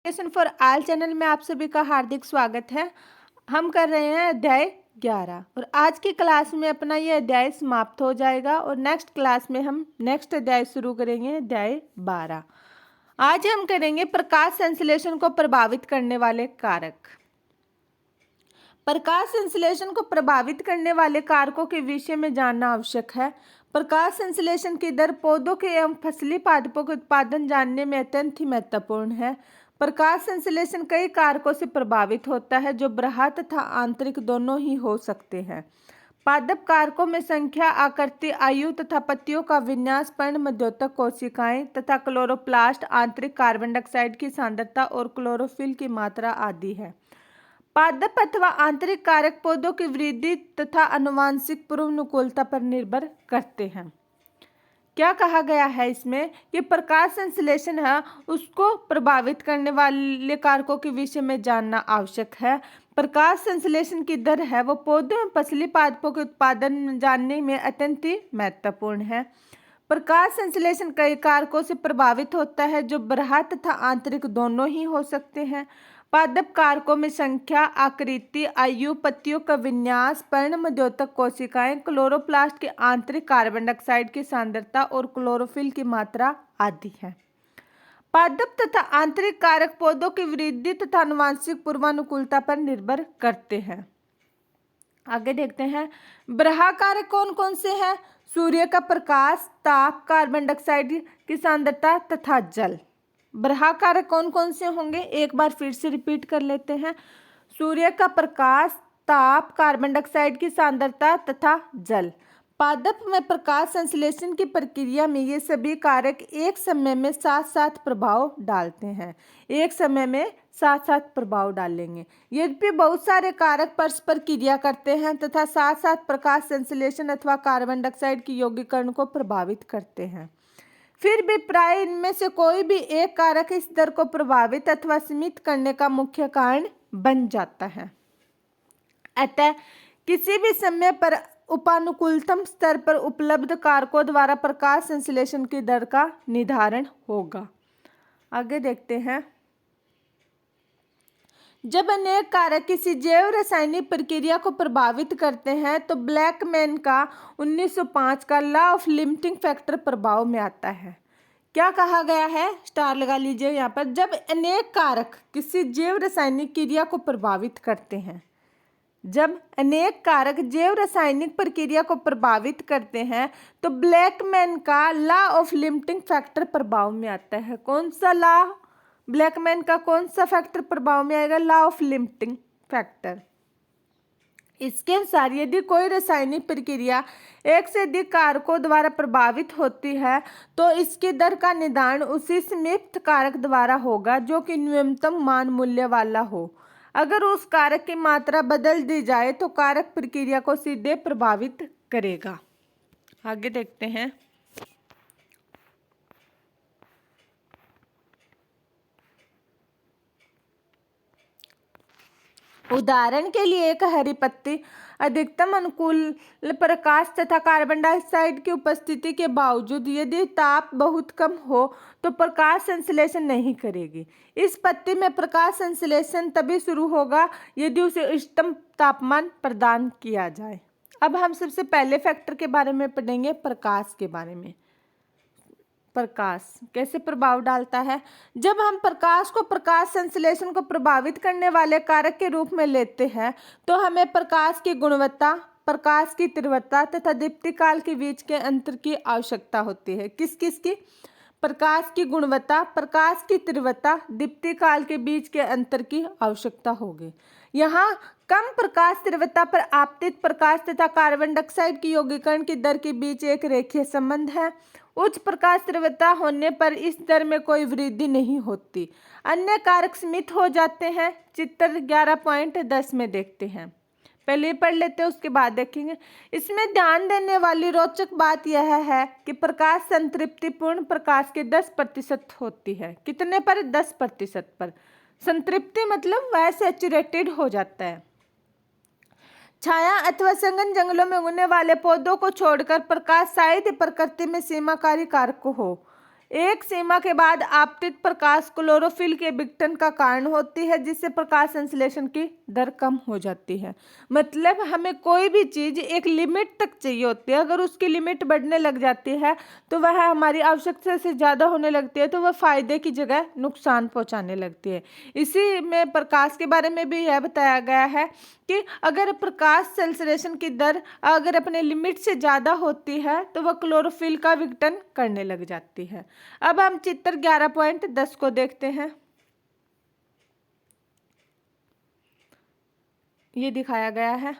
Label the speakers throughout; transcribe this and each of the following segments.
Speaker 1: Education for all channel में आप सभी का हार्दिक स्वागत है। हम कर रहे हैं अध्याय 11 और आज की क्लास में अपना ये अध्याय समाप्त हो जाएगा और नेक्स्ट क्लास में हम नेक्स्ट अध्याय शुरू करेंगे, अध्याय 12। आज हम करेंगे प्रकाश संश्लेषण को प्रभावित करने वाले कारक। प्रकाश संश्लेषण को प्रभावित करने वाले कारकों के विषय में जानना आवश्यक है। प्रकाश संश्लेषण की दर पौधों के एवं फसली पादपों के उत्पादन जानने में अत्यंत ही महत्वपूर्ण है। प्रकाश संश्लेषण कई कारकों से प्रभावित होता है जो बाह्य तथा आंतरिक दोनों ही हो सकते हैं। पादप कारकों में संख्या, आकृति, आयु तथा पत्तियों का विन्यास, पर्णमध्योतक कोशिकाएं तथा क्लोरोप्लास्ट, आंतरिक कार्बन डाइऑक्साइड की सांद्रता और क्लोरोफिल की मात्रा आदि है। पादप अथवा आंतरिक कारक पौधों की वृद्धि तथा आनुवंशिक पूर्वानुकूलता पर निर्भर करते हैं। क्या कहा गया है इसमें कि प्रकाश संश्लेषण है उसको प्रभावित करने वाले कारकों के विषय में जानना आवश्यक है। प्रकाश संश्लेषण की दर है वो पौधों में फसली पादपों के उत्पादन जानने में अत्यंत ही महत्वपूर्ण है। प्रकाश संश्लेषण कई कारकों से प्रभावित होता है जो बाह्य तथा आंतरिक दोनों ही हो सकते हैं। पादप कारकों में संख्या, आकृति, आयु, पत्तियों का विन्यास, पर्णमध्योतक कोशिकाएं, क्लोरोप्लास्ट के आंतरिक कार्बन डाइऑक्साइड की सांद्रता और क्लोरोफिल की मात्रा आदि है। पादप तथा आंतरिक कारक पौधों की वृद्धि तथा आनुवंशिक पूर्वानुकूलता पर निर्भर करते हैं। आगे देखते हैं बाह्य कारक कौन कौन से हैं। सूर्य का प्रकाश, ताप, कार्बन डाइऑक्साइड की सांद्रता तथा जल। बाह्य कारक कौन कौन से होंगे, एक बार फिर से रिपीट कर लेते हैं। सूर्य का प्रकाश, ताप, कार्बन डाइऑक्साइड की सांद्रता तथा जल। पादप में प्रकाश संश्लेषण की प्रक्रिया में ये सभी कारक एक समय में साथ साथ प्रभाव डालते हैं। एक समय में साथ साथ प्रभाव डालेंगे। यद्यपि बहुत सारे कारक परस्पर क्रिया करते हैं तथा साथ साथ प्रकाश संश्लेषण अथवा कार्बन डाइऑक्साइड की यौगिकरण को प्रभावित करते हैं, फिर भी प्राय इनमें से कोई भी एक कारक इस दर को प्रभावित अथवा सीमित करने का मुख्य कारण बन जाता है। अतः किसी भी समय पर उपानुकूलतम स्तर पर उपलब्ध कारकों द्वारा प्रकाश संश्लेषण की दर का निर्धारण होगा। आगे देखते हैं। जब अनेक कारक किसी जैव रासायनिक प्रक्रिया को प्रभावित करते हैं तो ब्लैकमैन का 1905 का लॉ ऑफ लिमिटिंग फैक्टर प्रभाव में आता है। क्या कहा गया है, स्टार लगा लीजिए यहाँ पर। जब अनेक कारक किसी जैव रासायनिक क्रिया को प्रभावित करते हैं, जब अनेक कारक जैव रासायनिक प्रक्रिया को प्रभावित करते हैं तो ब्लैकमैन का लॉ ऑफ लिमिटिंग फैक्टर प्रभाव में आता है। कौन सा लॉ, ब्लैकमैन का कौन सा फैक्टर प्रभाव में आएगा, लॉ ऑफ लिमिटिंग फैक्टर। इसके अनुसार यदि कोई रासायनिक प्रक्रिया एक से अधिक कारकों द्वारा प्रभावित होती है तो इसकी दर का निर्धारण उसी सीमित कारक द्वारा होगा जो कि न्यूनतम मान मूल्य वाला हो। अगर उस कारक की मात्रा बदल दी जाए तो कारक प्रक्रिया को सीधे प्रभावित करेगा। आगे देखते हैं। उदाहरण के लिए एक हरी पत्ती अधिकतम अनुकूल प्रकाश तथा कार्बन डाइऑक्साइड की उपस्थिति के बावजूद यदि ताप बहुत कम हो तो प्रकाश संश्लेषण नहीं करेगी। इस पत्ती में प्रकाश संश्लेषण तभी शुरू होगा यदि उसे उच्चतम तापमान प्रदान किया जाए। अब हम सबसे पहले फैक्टर के बारे में पढ़ेंगे, प्रकाश के बारे में। प्रकाश कैसे प्रभाव डालता है। जब हम प्रकाश को प्रकाश संश्लेषण को प्रभावित करने वाले कारक के रूप में लेते हैं तो हमें प्रकाश की गुणवत्ता, प्रकाश की तीव्रता तथा दीप्ति काल के बीच के अंतर की आवश्यकता होती है। किस किस की, प्रकाश की गुणवत्ता, प्रकाश की तीव्रता, दीप्ति काल के बीच के अंतर की आवश्यकता होगी। यहाँ कम प्रकाश तीव्रता पर आपतित प्रकाश तथा कार्बन डाइऑक्साइड की यौगिकरण की दर के बीच एक रेखीय संबंध है। उच्च प्रकाश तीव्रता होने पर इस दर में कोई वृद्धि नहीं होती, अन्य कारक सीमित हो जाते हैं। चित्र 11.10 में देखते हैं। पहले पढ़ लेते हैं उसके बाद देखेंगे। इसमें ध्यान देने वाली रोचक बात यह है कि प्रकाश संतृप्तिपूर्ण प्रकाश के 10% होती है। कितने पर, 10% पर। संतृप्ति मतलब वह सैचुरेटेड हो जाता है। छाया अथवा सघन जंगलों में उगने वाले पौधों को छोड़कर प्रकाश शायद प्रकृति में सीमाकारी कारक हो। एक सीमा के बाद आपतित प्रकाश क्लोरोफिल के विघटन का कारण होती है, जिससे प्रकाश संश्लेषण की दर कम हो जाती है। मतलब हमें कोई भी चीज एक लिमिट तक चाहिए होती है, अगर उसकी लिमिट बढ़ने लग जाती है तो वह हमारी आवश्यकता से ज़्यादा होने लगती है, तो वह फायदे की जगह नुकसान पहुंचाने लगती है। इसी में प्रकाश के बारे में भी यह बताया गया है कि अगर प्रकाश संश्लेषण की दर अगर अपने लिमिट से ज़्यादा होती है तो वह क्लोरोफिल का विघटन करने लग जाती है। अब हम चित्र 11.10 को देखते हैं। ये दिखाया गया है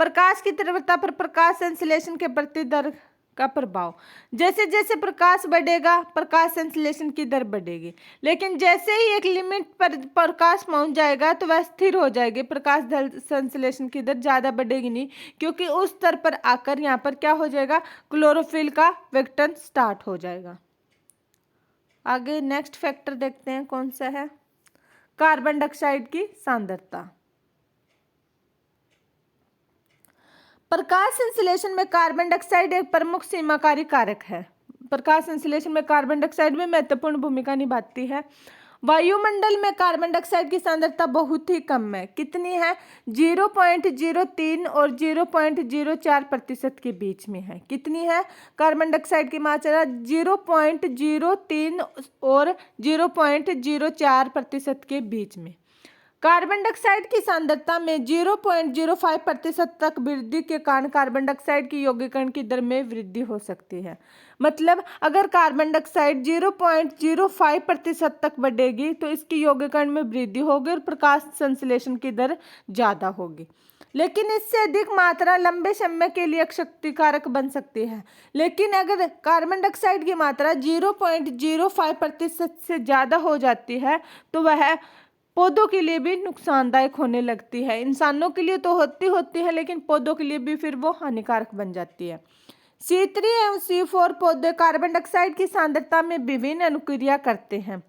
Speaker 1: प्रकाश की तीव्रता पर प्रकाश संश्लेषण के प्रति दर का प्रभाव। जैसे जैसे प्रकाश बढ़ेगा प्रकाश संश्लेषण की दर बढ़ेगी, लेकिन जैसे ही एक लिमिट पर प्रकाश पहुंच जाएगा तो वह स्थिर हो जाएगी। प्रकाश संश्लेषण की दर ज़्यादा बढ़ेगी नहीं, क्योंकि उस स्तर पर आकर यहाँ पर क्या हो जाएगा, क्लोरोफिल का विघटन स्टार्ट हो जाएगा। आगे नेक्स्ट फैक्टर देखते हैं कौन सा है, कार्बन डाइऑक्साइड की सांद्रता। प्रकाश संश्लेषण में कार्बन डाइऑक्साइड एक प्रमुख सीमाकारी कारक है। प्रकाश संश्लेषण में कार्बन डाइऑक्साइड भी महत्वपूर्ण भूमिका निभाती है। वायुमंडल में कार्बन डाइऑक्साइड की सांद्रता बहुत ही कम है। कितनी है, 0.03 और 0.04% के बीच में है। कितनी है कार्बन डाइऑक्साइड की मात्रा, 0.03 और 0.04% के बीच में। कार्बन डाइऑक्साइड की सांद्रता में 0.05% तक वृद्धि के कारण कार्बन डाइऑक्साइड की यौगिकरण की दर में वृद्धि हो सकती है। मतलब अगर कार्बन डाइऑक्साइड 0.05% तक बढ़ेगी तो इसकी यौगिकरण में वृद्धि होगी और प्रकाश संश्लेषण की दर ज़्यादा होगी। लेकिन इससे अधिक मात्रा लंबे समय के लिए क्षतिकारक बन सकती है। लेकिन अगर कार्बन डाइऑक्साइड की मात्रा 0.05% से ज़्यादा हो जाती है तो वह पौधों के लिए भी नुकसानदायक होने लगती है। इंसानों के लिए तो होती है, लेकिन पौधों के लिए भी फिर वो हानिकारक बन जाती है। C3 एवं C4 पौधे कार्बन डाइऑक्साइड की सांद्रता में विभिन्न अनुक्रिया करते हैं।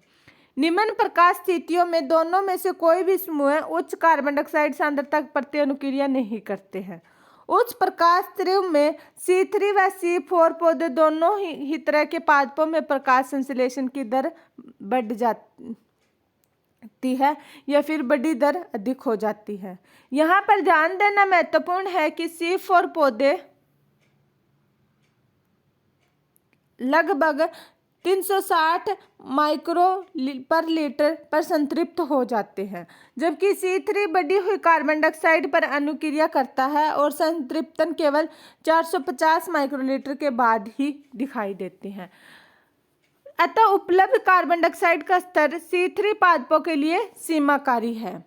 Speaker 1: निम्न प्रकाश स्थितियों में दोनों में से कोई भी समूह उच्च कार्बन डाइऑक्साइड सांद्रता प्रति अनुक्रिया नहीं करते हैं। उच्च प्रकाश तीव्र में C3 व C4 पौधे दोनों ही तरह के पादपों में प्रकाश संश्लेषण की दर बढ़ जाती है या फिर बड़ी दर अधिक हो जाती है। यहाँ पर ध्यान देना महत्वपूर्ण है कि C4 पौधे लगभग 360 माइक्रो पर लीटर पर संतृप्त हो जाते हैं, जबकि C3 बढ़ी हुई कार्बन डाइऑक्साइड पर अनुक्रिया करता है और संतृप्तन केवल 450 माइक्रोलीटर के बाद ही दिखाई देते हैं। अतः उपलब्ध कार्बन डाइऑक्साइड का स्तर C3 पादपों के लिए सीमाकारी है।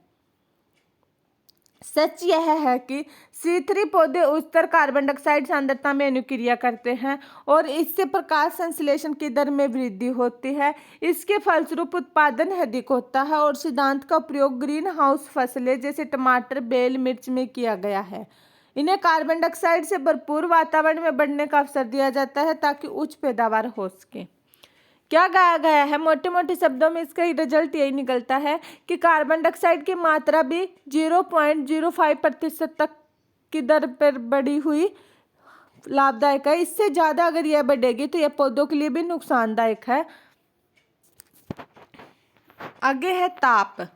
Speaker 1: सच यह है कि C3 पौधे उच्चतर कार्बन डाइऑक्साइड सांद्रता में अनुक्रिया करते हैं और इससे प्रकाश संश्लेषण की दर में वृद्धि होती है। इसके फलस्वरूप उत्पादन अधिक होता है और सिद्धांत का प्रयोग ग्रीन हाउस फसलें जैसे टमाटर, बेल, मिर्च में किया गया है। इन्हें कार्बन डाइऑक्साइड से भरपूर वातावरण में बढ़ने का अवसर दिया जाता है ताकि उच्च पैदावार हो सके। क्या कहा गया है, मोटे मोटे शब्दों में इसका ही रिजल्ट यही निकलता है कि कार्बन डाइऑक्साइड की मात्रा भी 0.05% तक की दर पर बढ़ी हुई लाभदायक है। इससे ज़्यादा अगर यह बढ़ेगी तो यह पौधों के लिए भी नुकसानदायक है। आगे है ताप।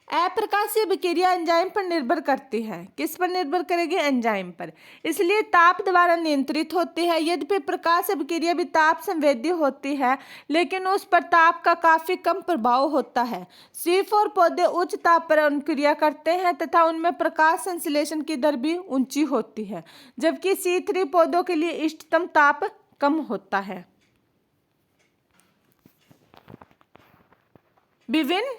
Speaker 1: अप्रकाशीय विक्रिया एंजाइम पर निर्भर करती है। किस पर निर्भर करेगी, एंजाइम पर, इसलिए ताप द्वारा नियंत्रित होती है। यद्यपि प्रकाश विक्रिया भी ताप संवेदी होती है, लेकिन उस पर ताप का काफी कम प्रभाव होता है। C4 पौधे उच्च ताप पर अनुक्रिया करते हैं तथा उनमें प्रकाश संश्लेषण की दर भी ऊंची होती है, जबकि C3 पौधों के लिए इष्टतम ताप कम होता है। विभिन्न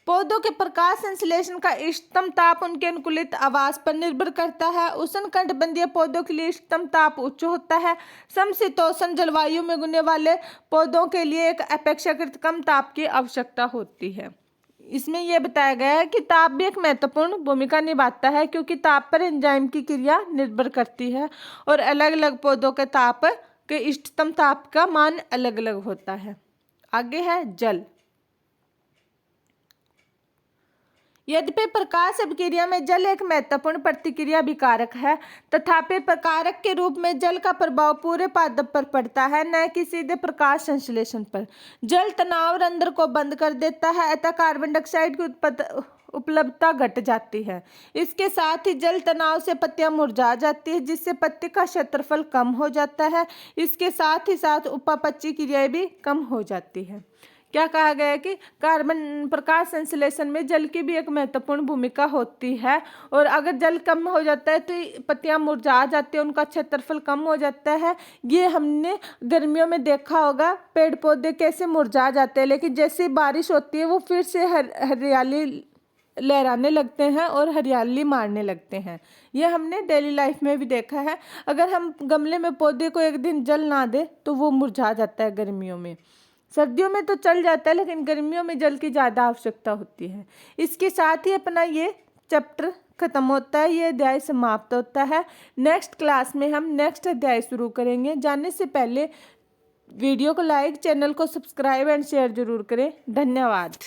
Speaker 1: पौधों के प्रकाश संश्लेषण का इष्टतम ताप उनके अनुकूलित आवास पर निर्भर करता है। उष्णकटिबंधीय पौधों के लिए इष्टतम ताप उच्च होता है। समशीतोष्ण जलवायु में उगने वाले पौधों के लिए एक अपेक्षाकृत कम ताप की आवश्यकता होती है। इसमें यह बताया गया है कि ताप भी एक महत्वपूर्ण भूमिका निभाता है, क्योंकि ताप पर एंजाइम की क्रिया निर्भर करती है और अलग अलग पौधों के ताप के इष्टतम ताप का मान अलग अलग होता है। आगे है जल। यद्यपि प्रकाश अभिक्रिया में जल एक महत्वपूर्ण प्रतिक्रिया विकारक है, तथापि प्रकारक के रूप में जल का प्रभाव पूरे पादप पर पड़ता है, न कि सीधे प्रकाश संश्लेषण पर। जल तनाव रंध्र को बंद कर देता है, अतः कार्बन डाइऑक्साइड की उपलब्धता घट जाती है। इसके साथ ही जल तनाव से पत्तियां मुरझा जाती है, जिससे पत्ती का क्षेत्रफल कम हो जाता है। इसके साथ ही साथ उपापचयी क्रियाएं भी कम हो जाती है। क्या कहा गया है कि कार्बन प्रकाश संश्लेषण में जल की भी एक महत्वपूर्ण भूमिका होती है, और अगर जल कम हो जाता है तो पत्तियां मुरझा जाती है, उनका क्षेत्रफल कम हो जाता है। ये हमने गर्मियों में देखा होगा, पेड़ पौधे कैसे मुरझा जाते हैं, लेकिन जैसे बारिश होती है वो फिर से हरियाली लहराने लगते हैं और हरियाली मारने लगते हैं। ये हमने डेली लाइफ में भी देखा है। अगर हम गमले में पौधे को एक दिन जल ना दे तो वो मुरझा जाता है गर्मियों में। सर्दियों में तो चल जाता है, लेकिन गर्मियों में जल की ज़्यादा आवश्यकता होती है। इसके साथ ही अपना ये चैप्टर खत्म होता है, ये अध्याय समाप्त होता है। नेक्स्ट क्लास में हम नेक्स्ट अध्याय शुरू करेंगे। जाने से पहले वीडियो को लाइक, चैनल को सब्सक्राइब एंड शेयर जरूर करें। धन्यवाद।